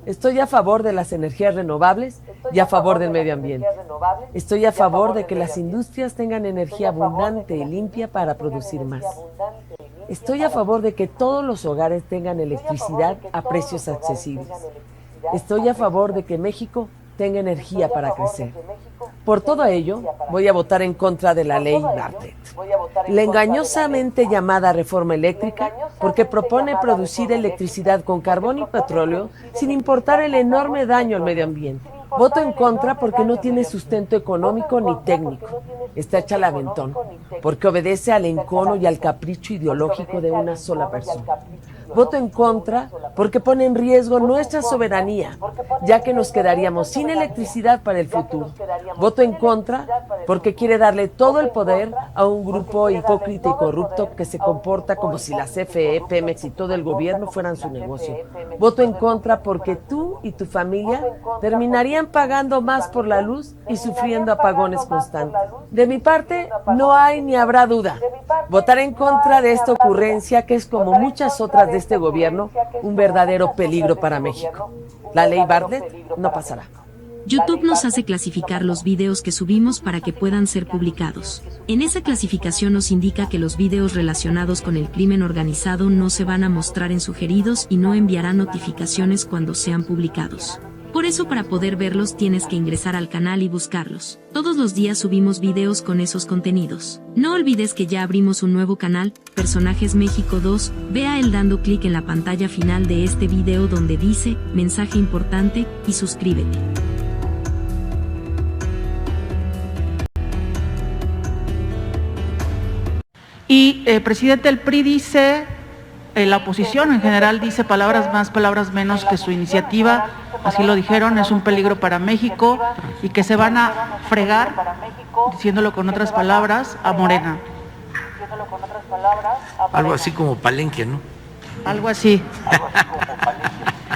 Estoy a favor de las energías renovables y a favor del medio ambiente. Estoy a favor de que las industrias tengan energía abundante y limpia para producir más. Estoy a favor de que todos los hogares tengan electricidad a precios accesibles. Estoy a favor de que México tenga energía para crecer. Por todo ello, voy a votar en contra de la ley Bartlett, la engañosamente llamada reforma eléctrica, porque propone producir electricidad con carbón y petróleo sin importar el enorme daño al medio ambiente. Voto en contra porque no tiene sustento económico ni técnico. Está hecha al aventón, porque obedece al encono y al capricho ideológico de una sola persona. Voto en contra porque pone en riesgo nuestra soberanía, ya que nos quedaríamos sin electricidad para el futuro. Voto en contra porque quiere darle todo el poder a un grupo hipócrita y corrupto que se comporta como si la CFE, Pemex y todo el gobierno fueran su negocio. Voto en contra porque tú y tu familia terminarían pagando más por la luz y sufriendo apagones constantes. De mi parte, no hay ni habrá duda. Votaré en contra de esta ocurrencia que es, como muchas otras de este gobierno, un verdadero peligro para México. La ley Bartlett no pasará. YouTube nos hace clasificar los videos que subimos para que puedan ser publicados. En esa clasificación nos indica que los videos relacionados con el crimen organizado no se van a mostrar en sugeridos y no enviará notificaciones cuando sean publicados. Por eso, para poder verlos tienes que ingresar al canal y buscarlos. Todos los días subimos videos con esos contenidos. No olvides que ya abrimos un nuevo canal, Personajes México 2, ve a él dando clic en la pantalla final de este video donde dice, mensaje importante, y suscríbete. Y presidente, el PRI dice, la oposición en general dice palabras más, palabras menos, que su iniciativa, así lo dijeron, es un peligro para México y que se van a fregar, diciéndolo con otras palabras, a Morena. Algo así como Palenque, ¿no? Algo así.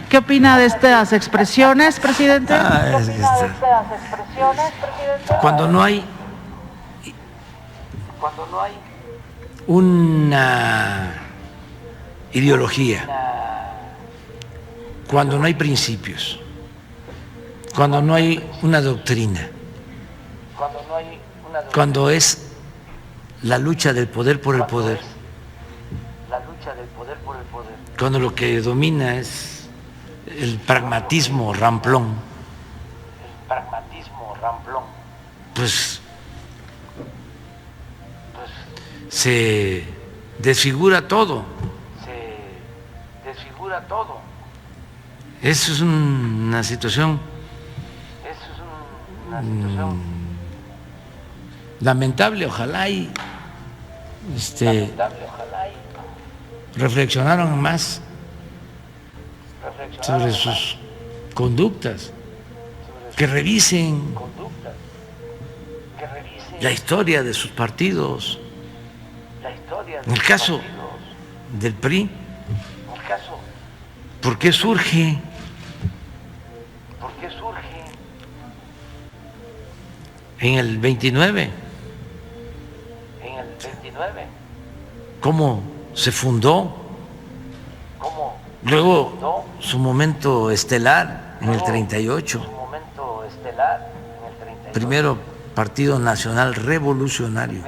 ¿Qué opina de estas expresiones, presidente? Cuando no hay una ideología, cuando no hay principios, cuando no hay una doctrina, cuando es la lucha del poder por el poder, cuando lo que domina es el pragmatismo ramplón, pues se desfigura todo. Eso es una situación lamentable. Ojalá y reflexionaron más sobre sus conductas, que revisen la historia de sus partidos. En el caso del PRI, ¿por qué surge? En el 29. ¿Cómo se fundó? Luego su momento estelar en el 38. Primero Partido Nacional Revolucionario.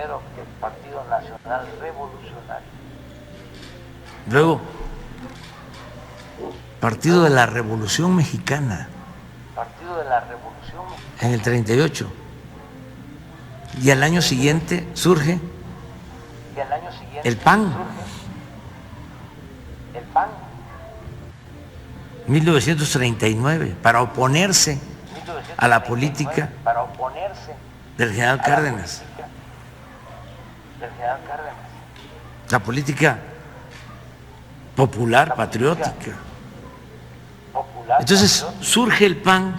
Luego Partido de la Revolución Mexicana en el 38. Y al año siguiente surge el PAN. 1939, para oponerse a la política del general Cárdenas. La política popular, patriótica. Entonces surge el PAN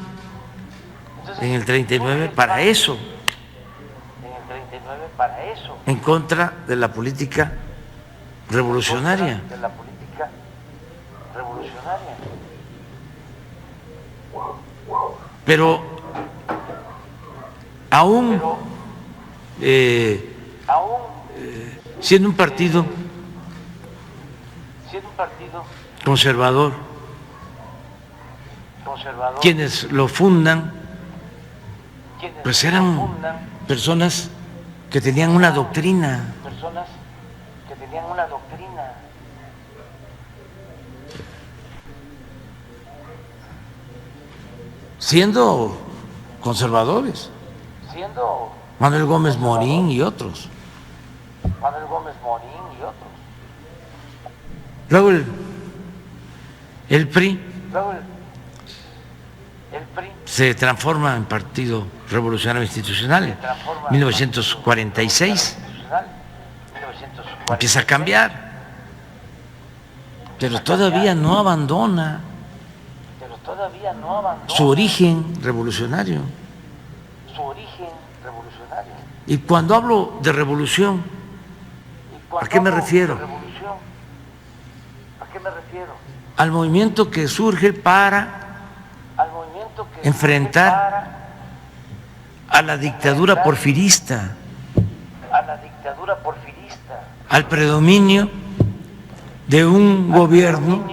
en el 39 para eso, en contra de la política revolucionaria. Pero aún siendo un partido conservador, quienes lo fundan, pues eran personas que tenían una doctrina. Siendo conservadores, Manuel Gómez Morín y otros. Luego el PRI se transforma en Partido Revolucionario Institucional en 1946, empieza a cambiar, pero todavía no abandona su origen revolucionario. Y cuando hablo de revolución, ¿a qué me refiero? Al movimiento que surge para enfrentar a la dictadura porfirista, al predominio de un gobierno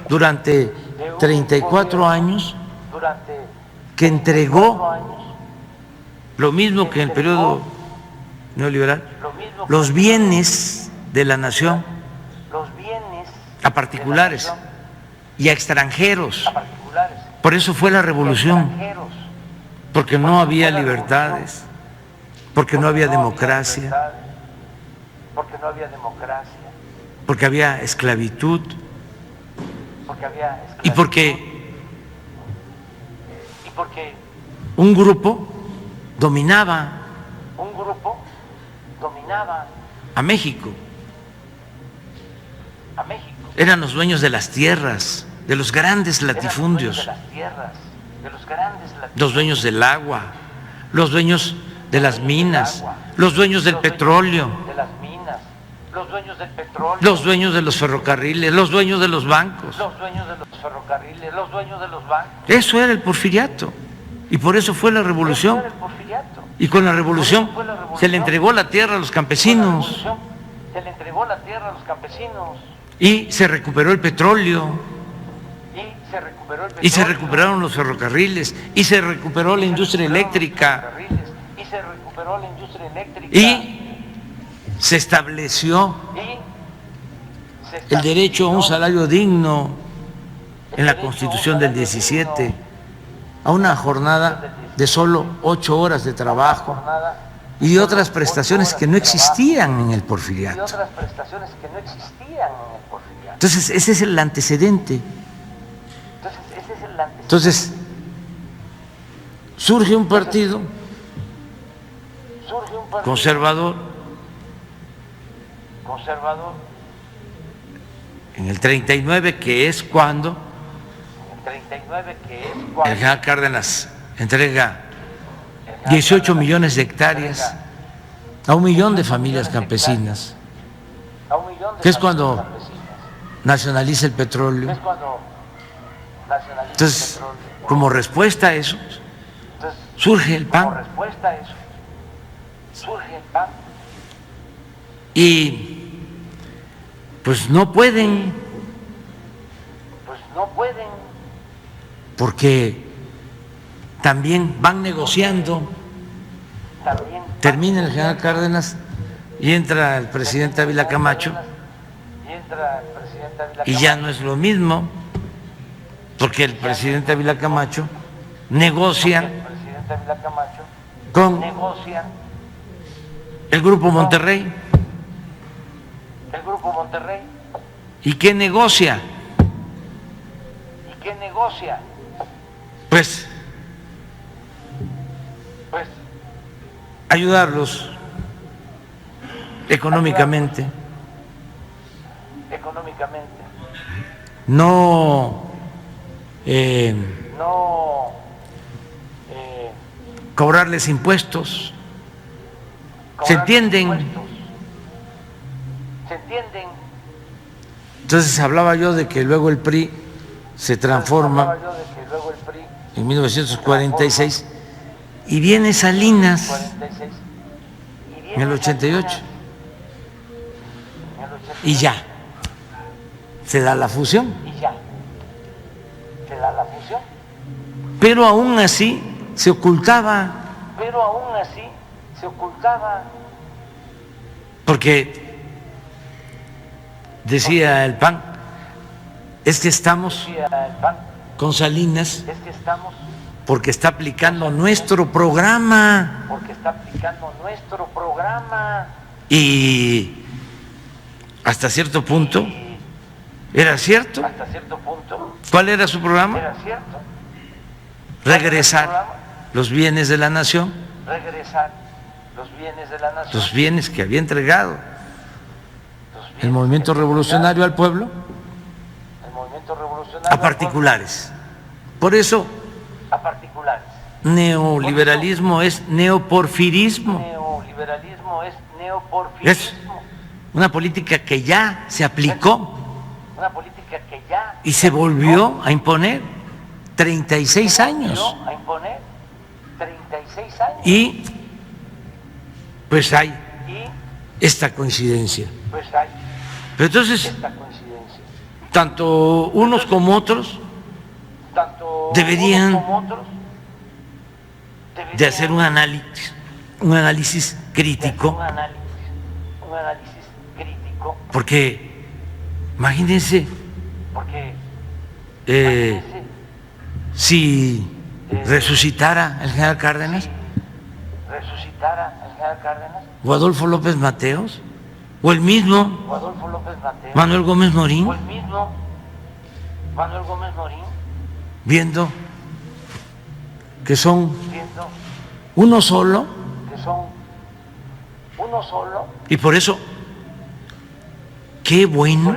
durante 34 años que entregó lo mismo que en el periodo neoliberal, los bienes de la nación a particulares y a extranjeros. Por eso fue la revolución, porque no había libertades, porque no había democracia, porque había esclavitud y porque un grupo dominaba a México. Eran los dueños de las tierras, de los grandes latifundios, los dueños del agua, los dueños de las minas, los dueños del petróleo, los dueños de los ferrocarriles, los dueños de los bancos. Eso era el porfiriato y por eso fue la revolución. Y con la revolución se le entregó la tierra a los campesinos y se recuperó el petróleo y se recuperaron los ferrocarriles y se recuperó la industria eléctrica y se estableció el derecho a un salario digno en la Constitución del 17, a una jornada de solo 8 horas de trabajo y otras prestaciones que no existían en el porfiriato. Entonces, ese es el antecedente. Entonces, surge un partido conservador en el 39, que es cuando el general Cárdenas entrega 18 millones de hectáreas a 1 millón de familias campesinas, que es cuando nacionaliza el petróleo. Entonces, como respuesta a eso, surge el PAN. Y pues no pueden, porque también van negociando. Termina el general Cárdenas y entra el presidente Ávila Camacho y ya no es lo mismo, porque el presidente Ávila Camacho negocia con el Grupo Monterrey. ¿Y qué negocia? Pues ayudarlos económicamente, no cobrarles impuestos. ¿Se entienden? Entonces hablaba yo de que luego el PRI se transforma en 1946 y viene Salinas en el 88 y ya se da la fusión. pero aún así se ocultaba, porque decía el PAN, es que estamos con Salinas porque está aplicando nuestro programa. Y hasta cierto punto era cierto. ¿Cuál era su programa? Regresar los bienes de la nación, los bienes que había entregado el movimiento revolucionario al pueblo, a particulares. Por eso neoliberalismo es neoporfirismo. Es una política que ya se aplicó y se volvió a imponer 36 años. Y pues hay esta coincidencia. Pero entonces, tanto unos como otros deberían de hacer un análisis crítico, porque imagínense si resucitara el general Cárdenas o Adolfo López Mateos o el mismo Manuel Gómez Morín, viendo que son uno solo, y por eso qué bueno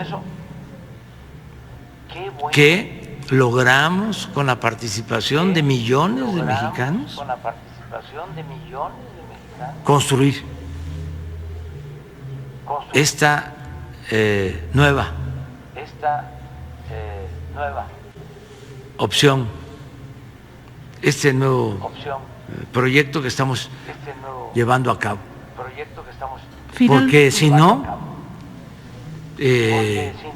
que logramos con la participación de millones de mexicanos construir esta nueva opción, este nuevo proyecto que estamos llevando a cabo. Porque si no,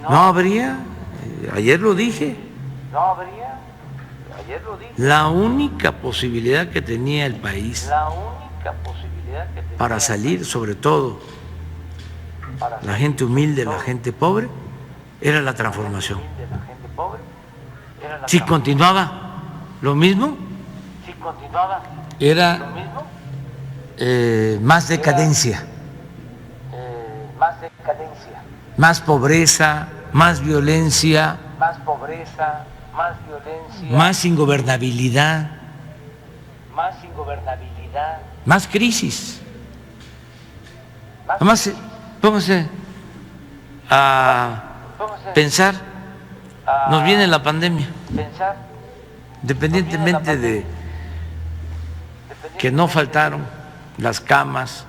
no habría, ayer lo dije, la única posibilidad que tenía el país para salir, sobre todo la gente humilde, la gente pobre, era la transformación. Si continuaba lo mismo, era más decadencia, más pobreza, más violencia, más ingobernabilidad, más crisis. Además, pónganse a pensar, nos viene la pandemia, independientemente de que no faltaron las camas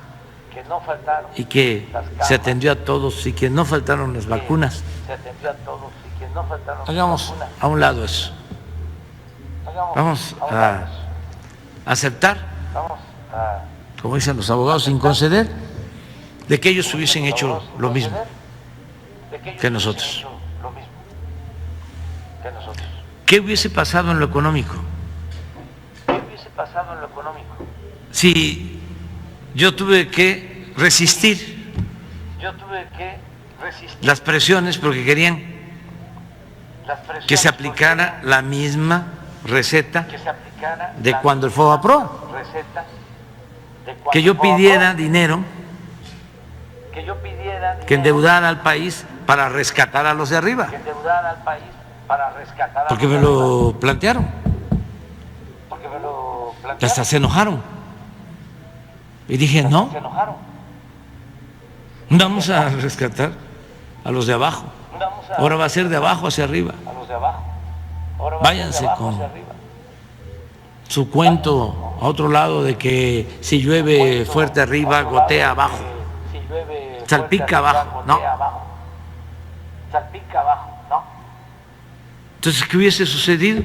y que se atendió a todos y que no faltaron las vacunas. Hagamos a un lado eso. Vamos a aceptar, como dicen los abogados, sin conceder, de que ellos hubiesen hecho lo mismo que nosotros. ¿Qué hubiese pasado en lo económico? Si yo tuve que resistir las presiones porque querían que se aplicara la misma receta de cuando el FOBAPROA, que yo pidiera dinero, que endeudara al país para rescatar a los de arriba, porque me lo plantearon, que hasta se enojaron, y dije no, vamos a rescatar a los de abajo, ahora va a ser de abajo hacia arriba. Váyanse con su cuento a otro lado de que si llueve fuerte arriba, gotea abajo, salpica abajo, ¿no? Entonces, ¿qué hubiese sucedido?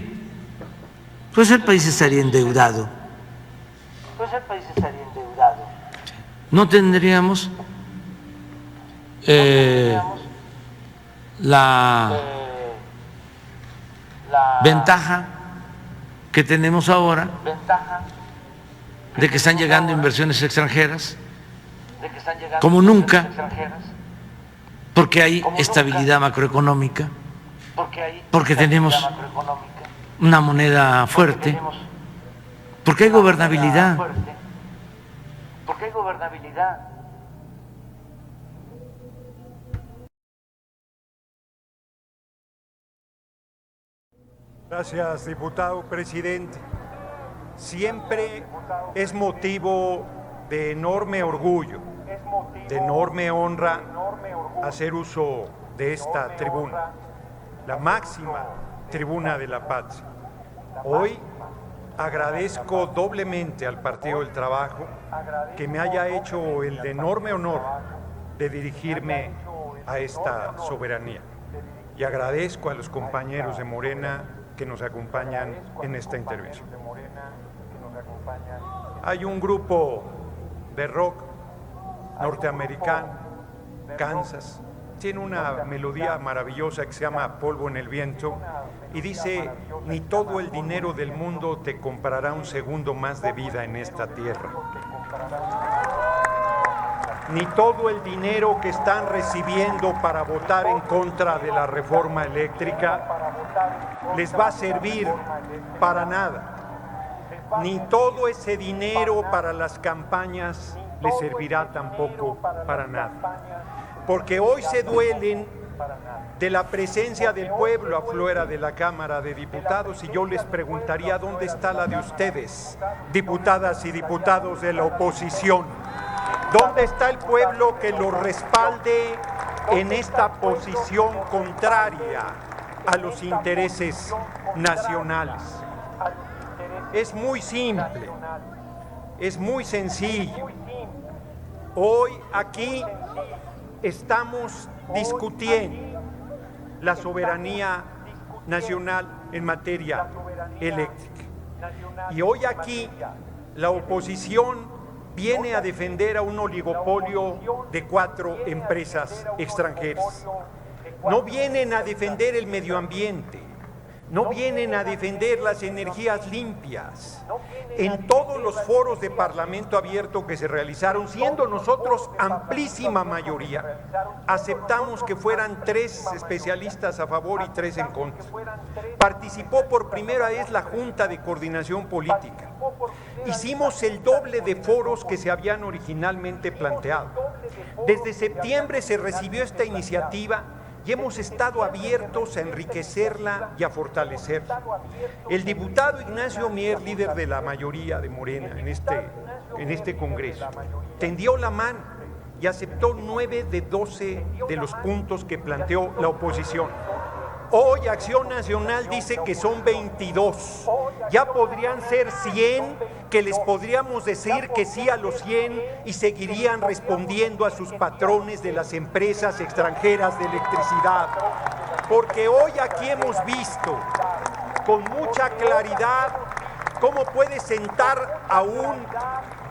Pues el país estaría endeudado. No tendríamos la ventaja que tenemos ahora de que están llegando inversiones extranjeras como nunca, porque hay estabilidad macroeconómica, porque tenemos una moneda fuerte, porque hay gobernabilidad. Gracias, diputado presidente. Siempre es motivo de enorme orgullo, de enorme honra hacer uso de esta tribuna, la máxima tribuna de la patria. Hoy agradezco doblemente al Partido del Trabajo que me haya hecho el enorme honor de dirigirme a esta soberanía. Y agradezco a los compañeros de Morena que nos acompañan en esta intervención. Hay un grupo de rock norteamericano, Kansas, tiene una melodía maravillosa que se llama Polvo en el Viento y dice: ni todo el dinero del mundo te comprará un segundo más de vida en esta tierra. Ni todo el dinero que están recibiendo para votar en contra de la reforma eléctrica les va a servir para nada. Ni todo ese dinero para las campañas les servirá tampoco para nada. Porque hoy se duelen de la presencia del pueblo afuera de la Cámara de Diputados y yo les preguntaría: ¿dónde está la de ustedes, diputadas y diputados de la oposición? ¿Dónde está el pueblo que los respalde en esta posición contraria a los intereses nacionales? Es muy simple, es muy sencillo. Hoy aquí estamos discutiendo la soberanía nacional en materia eléctrica. Y hoy aquí la oposición viene a defender a un oligopolio de 4 empresas extranjeras. No vienen a defender el medio ambiente, no vienen a defender las energías limpias. En todos los foros de Parlamento abierto que se realizaron, siendo nosotros amplísima mayoría, aceptamos que fueran 3 especialistas a favor y 3 en contra. Participó por primera vez la Junta de Coordinación Política. Hicimos el doble de foros que se habían originalmente planteado. Desde septiembre se recibió esta iniciativa y hemos estado abiertos a enriquecerla y a fortalecerla. El diputado Ignacio Mier, líder de la mayoría de Morena en este Congreso, tendió la mano y aceptó 9 de 12 de los puntos que planteó la oposición. Hoy Acción Nacional dice que son 22, ya podrían ser 100, que les podríamos decir que sí a los 100 y seguirían respondiendo a sus patrones de las empresas extranjeras de electricidad. Porque hoy aquí hemos visto con mucha claridad cómo puede sentar a un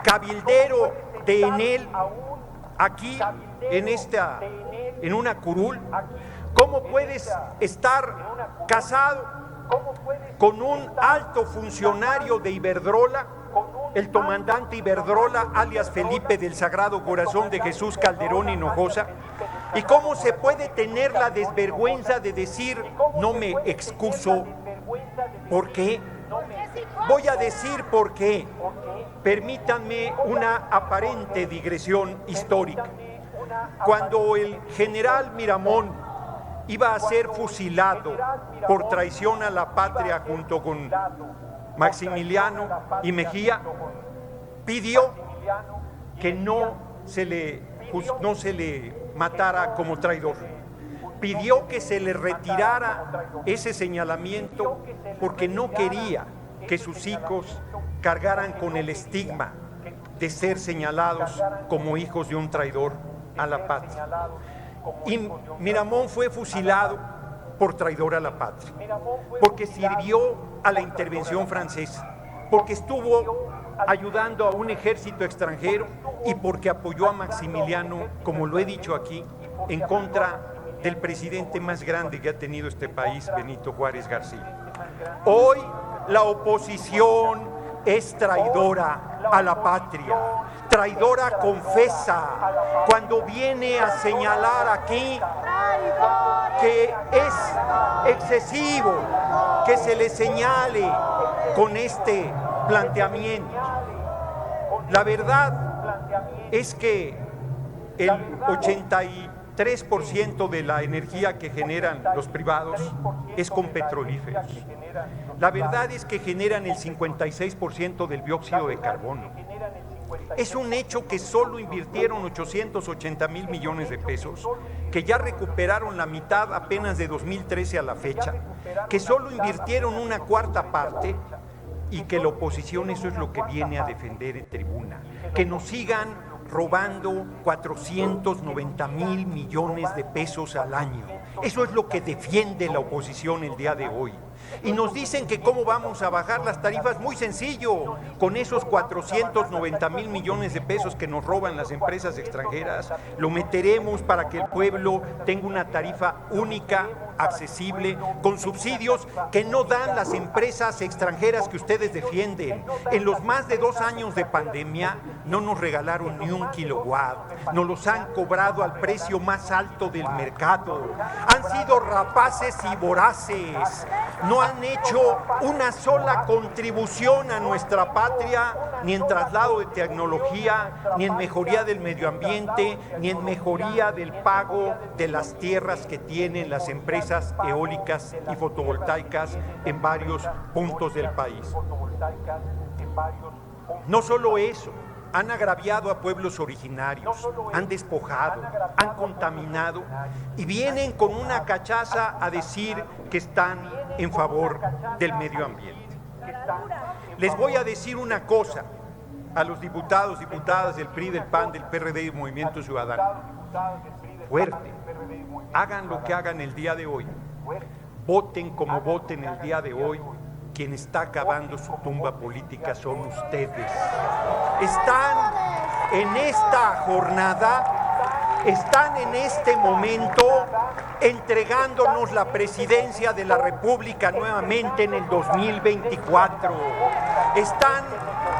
cabildero de Enel aquí en una curul. ¿Cómo puedes estar casado con un alto funcionario de Iberdrola, el comandante Iberdrola, alias Felipe del Sagrado Corazón de Jesús Calderón Hinojosa? ¿Y cómo se puede tener la desvergüenza de decir no me excuso? ¿Por qué? Voy a decir por qué. Permítanme una aparente digresión histórica. Cuando el general Miramón iba a ser fusilado por traición a la patria junto con Maximiliano y Mejía, pidió que no se le matara como traidor. Pidió que se le retirara ese señalamiento porque no quería que sus hijos cargaran con el estigma de ser señalados como hijos de un traidor a la patria. Y Miramón fue fusilado por traidor a la patria, porque sirvió a la intervención francesa, porque estuvo ayudando a un ejército extranjero y porque apoyó a Maximiliano, como lo he dicho aquí, en contra del presidente más grande que ha tenido este país, Benito Juárez García. Hoy la oposición es traidora a la patria, traidora confesa, cuando viene a señalar aquí que es excesivo que se le señale con este planteamiento. La verdad es que el 83% de la energía que generan los privados es con petrolíferos. La verdad es que generan el 56% del dióxido de carbono. Es un hecho que solo invirtieron 880,000 millones de pesos, que ya recuperaron la mitad apenas de 2013 a la fecha, que solo invirtieron una cuarta parte y que la oposición eso es lo que viene a defender en tribuna, que nos sigan robando 490,000 millones de pesos al año. Eso es lo que defiende la oposición el día de hoy. Y nos dicen que cómo vamos a bajar las tarifas. Muy sencillo, con esos 490,000 millones de pesos que nos roban las empresas extranjeras, lo meteremos para que el pueblo tenga una tarifa única, accesible, con subsidios que no dan las empresas extranjeras que ustedes defienden. En los más de 2 años de pandemia no nos regalaron ni un kilowatt, nos los han cobrado al precio más alto del mercado, han sido rapaces y voraces, no han hecho una sola contribución a nuestra patria, ni en traslado de tecnología, ni en mejoría del medio ambiente, ni en mejoría del pago de las tierras que tienen las empresas eólicas y fotovoltaicas en varios puntos del país. No solo eso, han agraviado a pueblos originarios, han despojado, han contaminado y vienen con una cachaza a decir que están en favor del medio ambiente. Les voy a decir una cosa a los diputados, diputadas del PRI, del PAN, del PRD y del Movimiento Ciudadano. Fuerte, hagan lo que hagan el día de hoy, voten como voten el día de hoy, quien está acabando su tumba política son ustedes. Están en esta jornada, están en este momento entregándonos la presidencia de la República nuevamente en el 2024. Están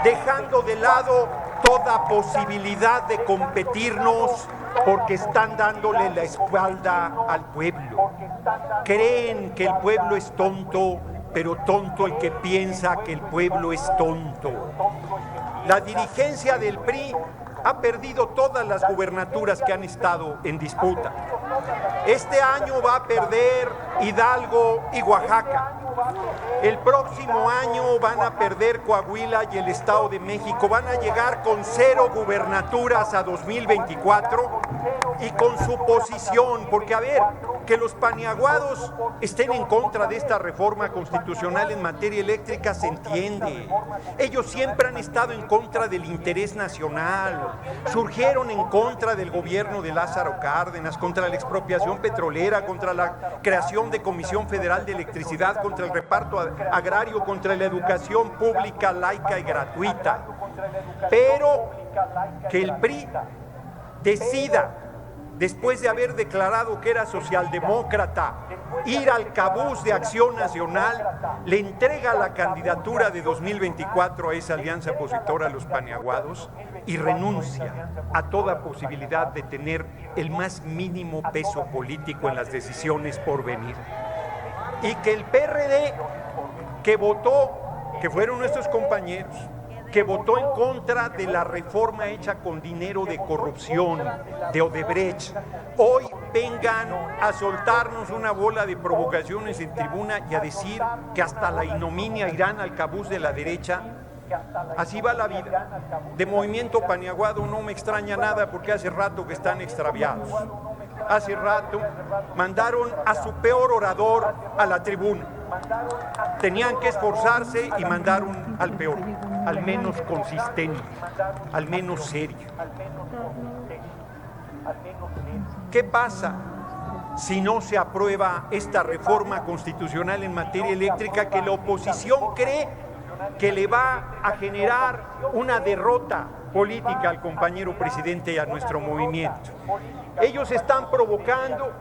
dejando de lado toda posibilidad de competirnos porque están dándole la espalda al pueblo. Creen que el pueblo es tonto, pero tonto el que piensa que el pueblo es tonto. La dirigencia del PRI ha perdido todas las gubernaturas que han estado en disputa. Este año va a perder Hidalgo y Oaxaca. El próximo año van a perder Coahuila y el Estado de México. Van a llegar con 0 gubernaturas a 2024 y con su posición, porque a ver, que los paniaguados estén en contra de esta reforma constitucional en materia eléctrica se entiende. Ellos siempre han estado en contra del interés nacional, surgieron en contra del gobierno de Lázaro Cárdenas, contra la expropiación petrolera, contra la creación de Comisión Federal de Electricidad, contra el reparto agrario, contra la educación pública, laica y gratuita. Pero que el PRI decida, después de haber declarado que era socialdemócrata, ir al cabuz de Acción Nacional, le entrega la candidatura de 2024 a esa alianza opositora a los paniaguados y renuncia a toda posibilidad de tener el más mínimo peso político en las decisiones por venir. Y que el PRD, que votó, que fueron nuestros compañeros, que votó en contra de la reforma hecha con dinero de corrupción, de Odebrecht, hoy vengan a soltarnos una bola de provocaciones en tribuna y a decir que hasta la ignominia irán al cabuz de la derecha. Así va la vida. De Movimiento Paniaguado no me extraña nada porque hace rato que están extraviados. Hace rato mandaron a su peor orador a la tribuna. Tenían que esforzarse y mandaron al peor, al menos consistente, al menos serio. ¿Qué pasa si no se aprueba esta reforma constitucional en materia eléctrica que la oposición cree que le va a generar una derrota política al compañero presidente y a nuestro movimiento? Ellos están provocando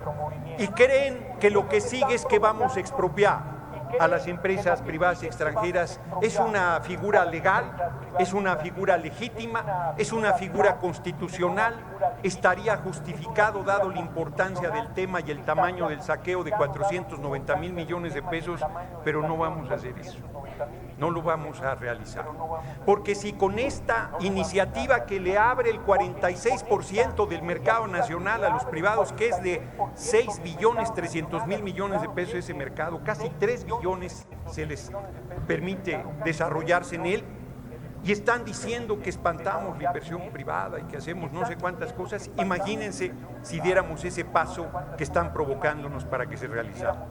y creen que lo que sigue es que vamos a expropiar. a las empresas privadas y extranjeras es una figura legal, es una figura legítima, es una figura constitucional, estaría justificado dado la importancia del tema y el tamaño del saqueo de 490,000 millones de pesos, pero no vamos a hacer eso. No lo vamos a realizar, porque si con esta iniciativa que le abre el 46% del mercado nacional a los privados, que es de 6,300,000 millones de pesos ese mercado, casi 3 billones se les permite desarrollarse en él, y están diciendo que espantamos la inversión privada y que hacemos no sé cuántas cosas, imagínense si diéramos ese paso que están provocándonos para que se realizara.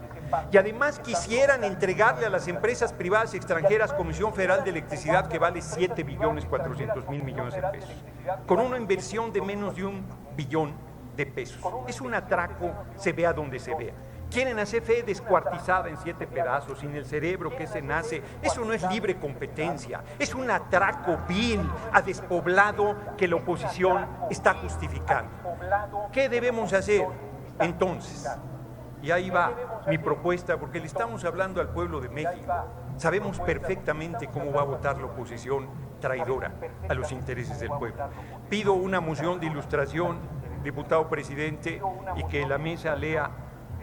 Y además quisieran entregarle a las empresas privadas y extranjeras Comisión Federal de Electricidad que vale 7,400,000 millones de pesos, con una inversión de menos de 1 billón de pesos. Es un atraco, se vea donde se vea. Quieren hacer fe descuartizada en 7 pedazos, sin el cerebro que se nace. Eso no es libre competencia, es un atraco vil a despoblado que la oposición está justificando. ¿Qué debemos hacer entonces? Y ahí va mi propuesta, porque le estamos hablando al pueblo de México. Sabemos perfectamente cómo va a votar la oposición traidora a los intereses del pueblo. Pido una moción de ilustración, diputado presidente, y que la mesa lea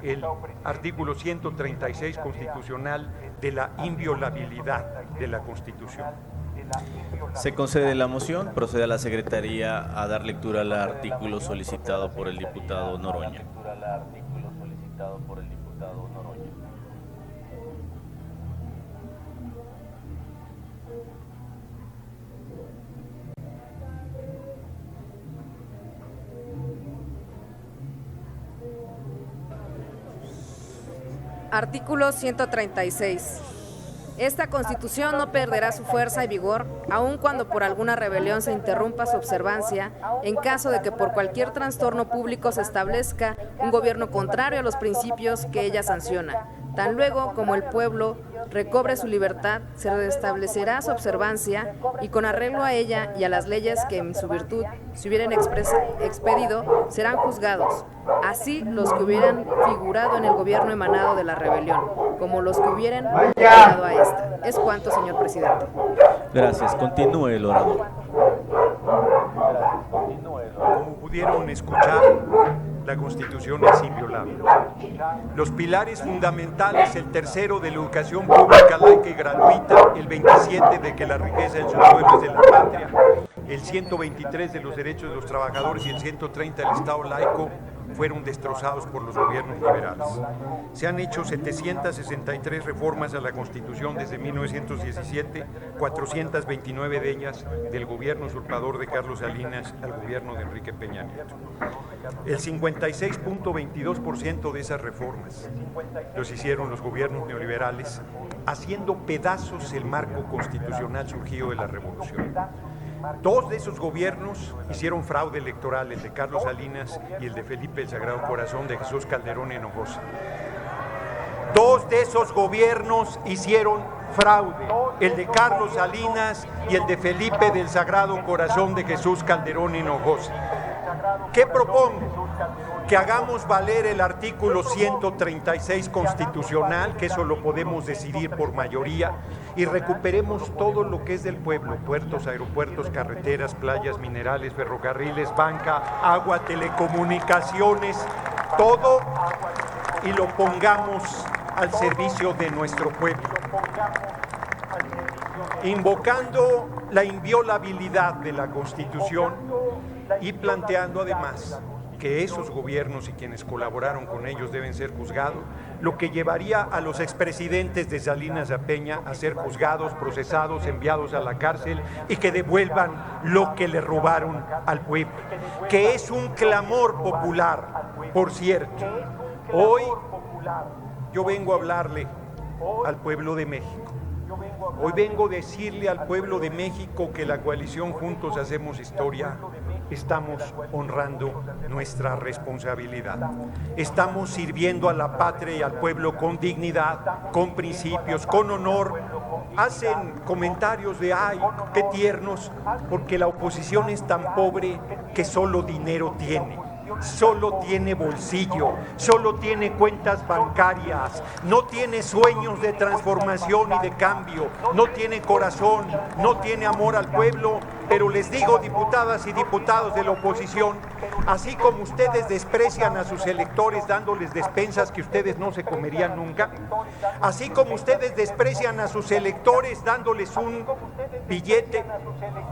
el artículo 136 constitucional de la inviolabilidad de la Constitución. Se concede la moción. Procede a la Secretaría a dar lectura al artículo solicitado por el diputado Noroña. Artículo 136. Esta Constitución no perderá su fuerza y vigor, aun cuando por alguna rebelión se interrumpa su observancia, en caso de que por cualquier trastorno público se establezca un gobierno contrario a los principios que ella sanciona. Tan luego como el pueblo recobre su libertad, se restablecerá su observancia y con arreglo a ella y a las leyes que en su virtud se hubieran expedido, serán juzgados. Así los que hubieran figurado en el gobierno emanado de la rebelión, como los que hubieran llegado a esta. Es cuanto, señor presidente. Gracias. Continúe el orador. Como pudieron escuchar, la Constitución es inviolable. Los pilares fundamentales, el tercero de la educación pública, laica y gratuita, el 27 de que la riqueza del suelo es de la patria, el 123 de los derechos de los trabajadores y el 130 del Estado laico, fueron destrozados por los gobiernos liberales. Se han hecho 763 reformas a la Constitución desde 1917, 429 de ellas del gobierno usurpador de Carlos Salinas al gobierno de Enrique Peña Nieto. El 56.22% de esas reformas los hicieron los gobiernos neoliberales, haciendo pedazos el marco constitucional surgido de la revolución. 2 de esos gobiernos hicieron fraude electoral, el de Carlos Salinas y el de Felipe el Sagrado Corazón de Jesús Calderón Hinojosa. 2 de esos gobiernos hicieron fraude, el de Carlos Salinas y el de Felipe del Sagrado Corazón de Jesús Calderón Hinojosa. ¿Qué propongo? Que hagamos valer el artículo 136 constitucional, que eso lo podemos decidir por mayoría, y recuperemos todo lo que es del pueblo: puertos, aeropuertos, carreteras, playas, minerales, ferrocarriles, banca, agua, telecomunicaciones, todo, y lo pongamos al servicio de nuestro pueblo, invocando la inviolabilidad de la Constitución y planteando además que esos gobiernos y quienes colaboraron con ellos deben ser juzgados, lo que llevaría a los expresidentes de Salinas a Peña a ser juzgados, procesados, enviados a la cárcel y que devuelvan lo que le robaron al pueblo, que es un clamor popular, por cierto. Hoy yo vengo a hablarle al pueblo de México. Hoy vengo a decirle al pueblo de México que la coalición Juntos Hacemos Historia estamos honrando nuestra responsabilidad. Estamos sirviendo a la patria y al pueblo con dignidad, con principios, con honor. Hacen comentarios de ¡ay, qué tiernos! Porque la oposición es tan pobre que solo dinero tiene. solo tiene bolsillo, solo tiene cuentas bancarias, no tiene sueños de transformación y de cambio, no tiene corazón, no tiene amor al pueblo. Pero les digo, diputadas y diputados de la oposición, así como ustedes desprecian a sus electores dándoles despensas que ustedes no se comerían nunca, así como ustedes desprecian a sus electores dándoles un billete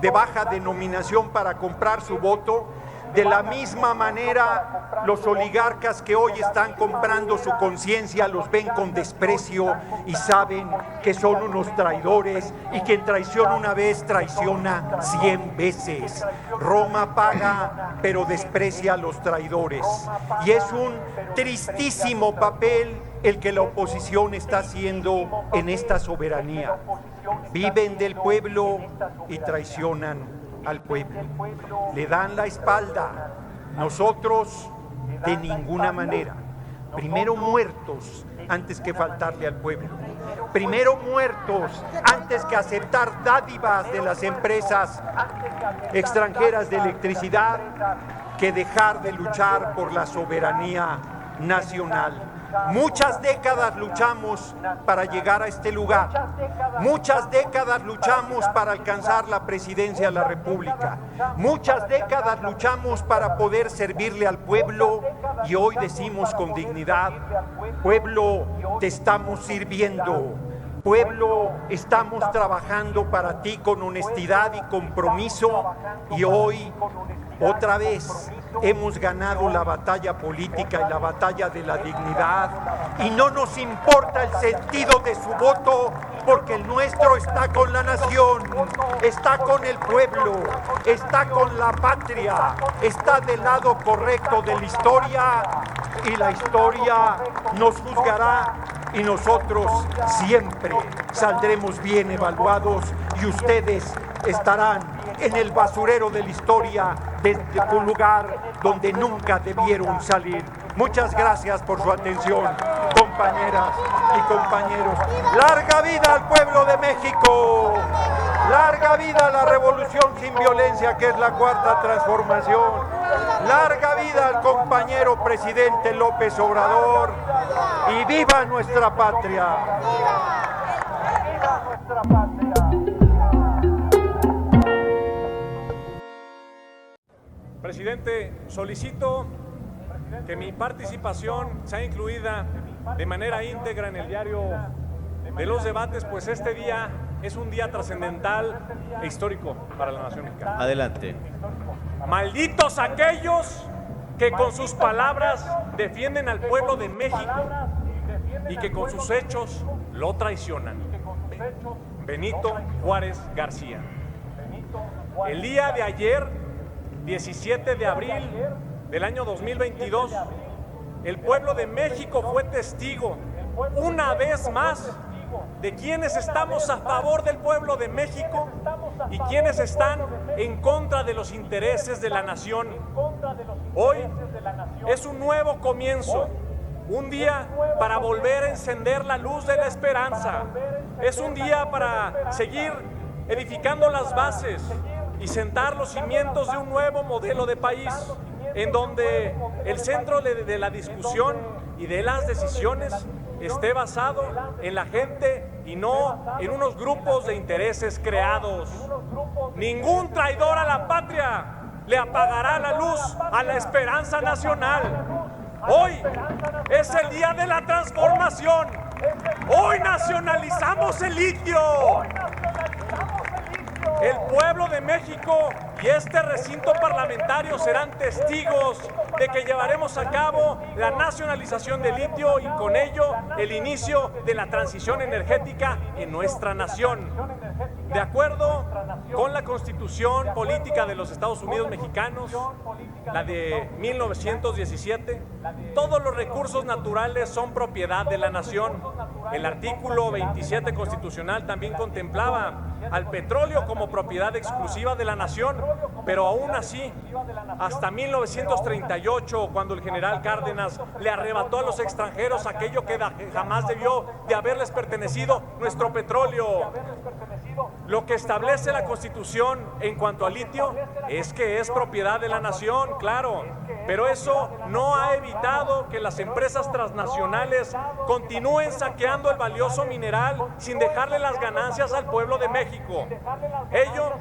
de baja denominación para comprar su voto, de la misma manera los oligarcas que hoy están comprando su conciencia los ven con desprecio y saben que son unos traidores, y quien traiciona una vez traiciona 100 veces. Roma paga pero desprecia a los traidores, y es un tristísimo papel el que la oposición está haciendo en esta soberanía. Viven del pueblo y traicionan al pueblo, le dan la espalda. Nosotros de ninguna manera. Primero muertos antes que faltarle al pueblo. Primero muertos antes que aceptar dádivas de las empresas extranjeras de electricidad, que dejar de luchar por la soberanía nacional. Muchas décadas luchamos para llegar a este lugar. Muchas décadas luchamos para alcanzar la presidencia de la República. Muchas décadas luchamos para poder servirle al pueblo, y hoy decimos con dignidad: pueblo, te estamos sirviendo. Pueblo, estamos trabajando para ti con honestidad y compromiso, y hoy otra vez hemos ganado la batalla política y la batalla de la dignidad, y no nos importa el sentido de su voto, porque el nuestro está con la nación, está con el pueblo, está con la patria, está del lado correcto de la historia, y la historia nos juzgará, y nosotros siempre saldremos bien evaluados, y ustedes estarán en el basurero de la historia, desde un lugar donde nunca debieron salir. Muchas gracias por su atención, compañeras y compañeros. ¡Larga vida al pueblo de México! ¡Larga vida a la revolución sin violencia, que es la cuarta transformación! ¡Larga vida al compañero presidente López Obrador! ¡Y viva nuestra patria! ¡Viva nuestra patria! Presidente, solicito que mi participación sea incluida de manera íntegra en el diario de los debates, pues este día es un día trascendental e histórico para la nación mexicana. Adelante. Malditos aquellos que con sus palabras defienden al pueblo de México y que con sus hechos lo traicionan. Benito Juárez García. El día de ayer, 17 de abril del año 2022, el pueblo de México fue testigo, una vez más, de quienes estamos a favor del pueblo de México y quienes están en contra de los intereses de la nación. Hoy es un nuevo comienzo, un día para volver a encender la luz de la esperanza. Es un día para seguir edificando las bases y sentar los cimientos de un nuevo modelo de país, en donde el centro de la discusión y de las decisiones esté basado en la gente y no en unos grupos de intereses creados. Ningún traidor a la patria le apagará la luz a la esperanza nacional. Hoy es el día de la transformación. Hoy nacionalizamos el litio. El pueblo de México y este recinto parlamentario serán testigos de que llevaremos a cabo la nacionalización del litio y con ello el inicio de la transición energética en nuestra nación. De acuerdo con la Constitución Política de los Estados Unidos Mexicanos, la de 1917, todos los recursos naturales son propiedad de la nación. El artículo 27 constitucional también contemplaba al petróleo como propiedad exclusiva de la nación, pero aún así, hasta 1938, cuando el general Cárdenas le arrebató a los extranjeros aquello que jamás debió de haberles pertenecido, nuestro petróleo. Lo que establece la Constitución en cuanto al litio es que es propiedad de la nación, claro, Pero eso no ha evitado que las empresas transnacionales continúen saqueando el valioso mineral sin dejarle las ganancias al pueblo de México. Ello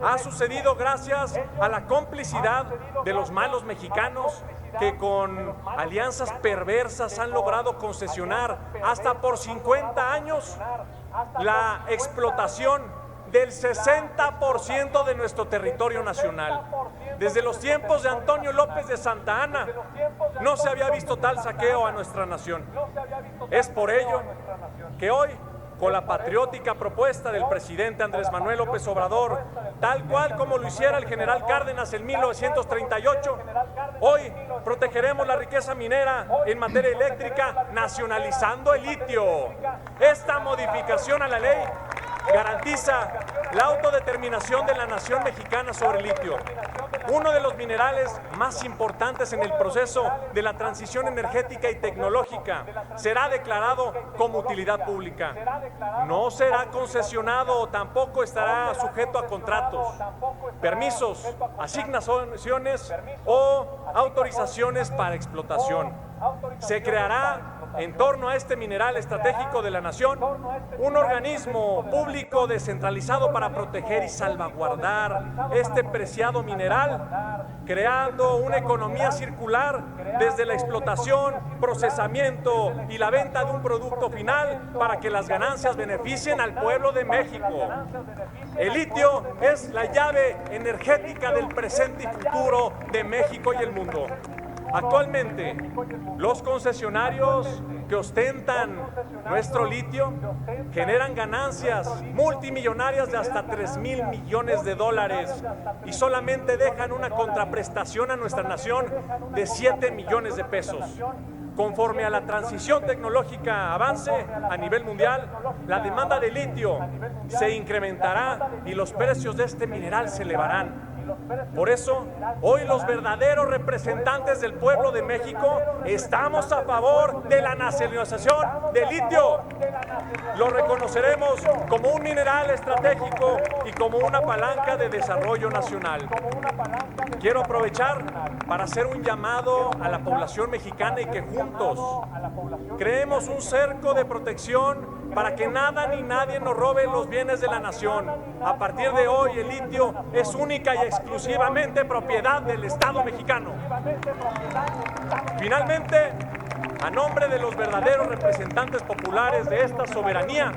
ha sucedido gracias a la complicidad de los malos mexicanos que con alianzas perversas han logrado concesionar hasta por 50 años la explotación del 60% de nuestro territorio nacional. Desde los tiempos de Antonio López de Santa Anna no se había visto tal saqueo a nuestra nación. Es por ello que hoy, con la patriótica propuesta del presidente Andrés Manuel López Obrador, tal cual como lo hiciera el general Cárdenas en 1938, hoy protegeremos la riqueza minera en materia eléctrica nacionalizando el litio. Esta modificación a la ley garantiza la autodeterminación de la nación mexicana sobre el litio, uno de los minerales más importantes en el proceso de la transición energética y tecnológica. Será declarado como utilidad pública. No será concesionado o tampoco estará sujeto a contratos, permisos, asignaciones o autorizaciones para explotación. Se creará en torno a este mineral estratégico de la nación un organismo público descentralizado para proteger y salvaguardar este preciado mineral, creando una economía circular desde la explotación, procesamiento y la venta de un producto final para que las ganancias beneficien al pueblo de México. El litio es la llave energética del presente y futuro de México y el mundo. Actualmente, los concesionarios que ostentan nuestro litio generan ganancias multimillonarias de hasta 3,000 millones de dólares y solamente dejan una contraprestación a nuestra nación de 7 millones de pesos. Conforme a la transición tecnológica avance a nivel mundial, la demanda de litio se incrementará y los precios de este mineral se elevarán. Por eso, hoy los verdaderos representantes del pueblo de México estamos a favor de la nacionalización del litio. Lo reconoceremos como un mineral estratégico y como una palanca de desarrollo nacional. Quiero aprovechar para hacer un llamado a la población mexicana y que juntos creemos un cerco de protección para que nada ni nadie nos robe los bienes de la nación. A partir de hoy, el litio es única y exclusivamente propiedad del Estado mexicano. Finalmente, a nombre de los verdaderos representantes populares de esta soberanía,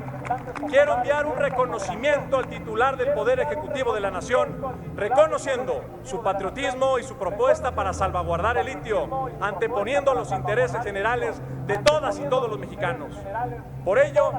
quiero enviar un reconocimiento al titular del Poder Ejecutivo de la Nación, reconociendo su patriotismo y su propuesta para salvaguardar el litio, anteponiendo los intereses generales de todas y todos los mexicanos. Por ello,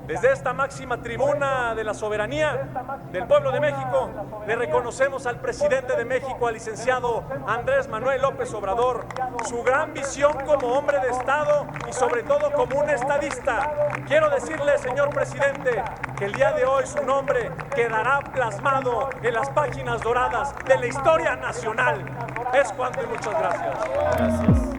desde esta máxima tribuna de la soberanía del pueblo de México, le reconocemos al presidente de México, al licenciado Andrés Manuel López Obrador, su gran visión como hombre de Estado y sobre todo como un estadista. Quiero decirle, señor presidente, que el día de hoy su nombre quedará plasmado en las páginas doradas de la historia nacional. Es cuanto y muchas gracias. Gracias.